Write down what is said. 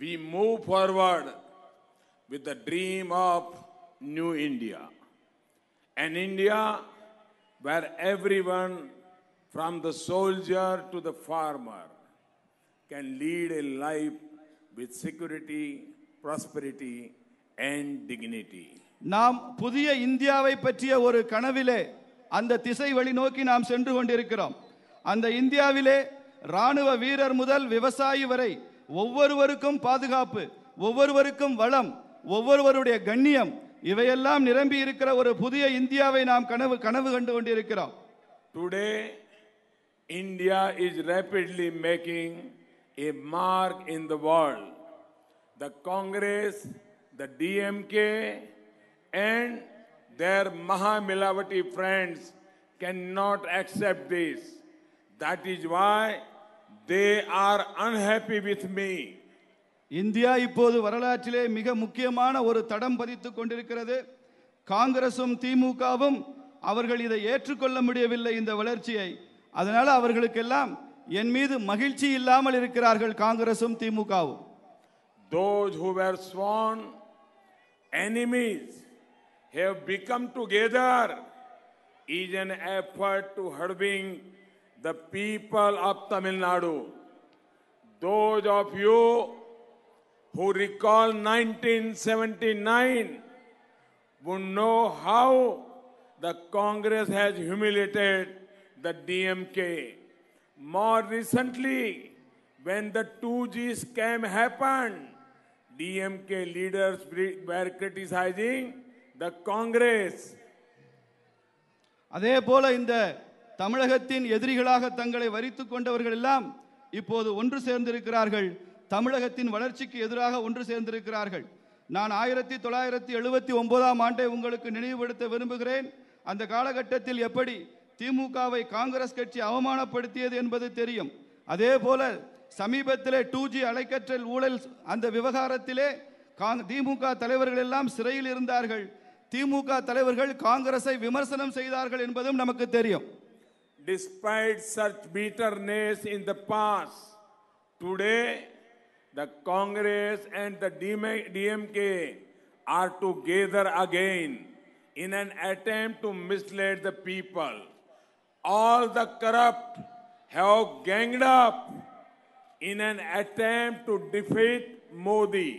we move forward with the dream of New India, an India where everyone from the soldier to the farmer can lead a life with security, prosperity and dignity. நாம் புதிய இந்தியாவை பற்றிய ஒரு கனவிலே அந்த திசை வழி நோக்கி நாம் சென்று கொண்டிருக்கிறோம். அந்த இந்தியாவிலே ராணுவ வீரர் முதல் விவசாயி வரை ஒவ்வொருவருக்கும் பாதுகாப்பு, ஒவ்வொருவருக்கும் வளம், ஒவ்வொருவருடைய கண்ணியம் இவையெல்லாம் நிரம்பி இருக்கிற ஒரு புதிய இந்தியாவை நாம் கனவு கண்டு கொண்டிருக்கிறோம். Today India is rapidly making a mark in the world. The Congress, the DMK and their Mahamilavati friends cannot accept this. That is why they are unhappy with me. India இப்போது வரலாற்றிலே மிக முக்கியமான ஒரு தடம் பதித்துக் கொண்டிருக்கிறது. காங்கிரசும் திமுகவும் அவர்கள் இதை ஏற்றுக்கொள்ள முடியவில்லை இந்த வளர்ச்சியை. அதனால அவர்களுக்கெல்லாம் என் மீது மகிழ்ச்சி இல்லாமல் இருக்கிறார்கள் காங்கிரசும் திமுகவும். Those who were sworn enemies have become together is an effort to hurting the people of Tamil Nadu. Those of you who recall 1979 would know how the Congress has humiliated the DMK. More recently, when the 2G scam happened, DMK leaders were criticizing the Congress. அதே போல இந்த தமிழகத்தின் எதிரிகளாக தங்களை வரித்துக் கொண்டவர்கள் எல்லாம் இப்போது ஒன்று சேர்ந்திருக்கிறார்கள். தமிழகத்தின் வளர்ச்சிக்கு எதிராக ஒன்று சேர்ந்திருக்கிறார்கள். நான் 1979ஆம் ஆண்டை உங்களுக்கு நினைவுபடுத்த விரும்புகிறேன். அந்த காலகட்டத்தில் எப்படி திமுகவை காங்கிரஸ் கட்சி அவமானப்படுத்தியது என்பது தெரியும். அதே போல சமீபத்திலே 2G அலைக்கற்றல் ஊழல் அந்த விவகாரத்திலே திமுக தலைவர்கள் எல்லாம் சிறையில் இருந்தார்கள். திமுக தலைவர்கள் காங்கிரஸை விமர்சனம் செய்தார்கள் என்பதும் நமக்கு தெரியும். Despite such bitterness in the past, today the Congress and the DMK are together again in an attempt to mislead the people. All the corrupt have ganged up in an attempt to defeat Modi.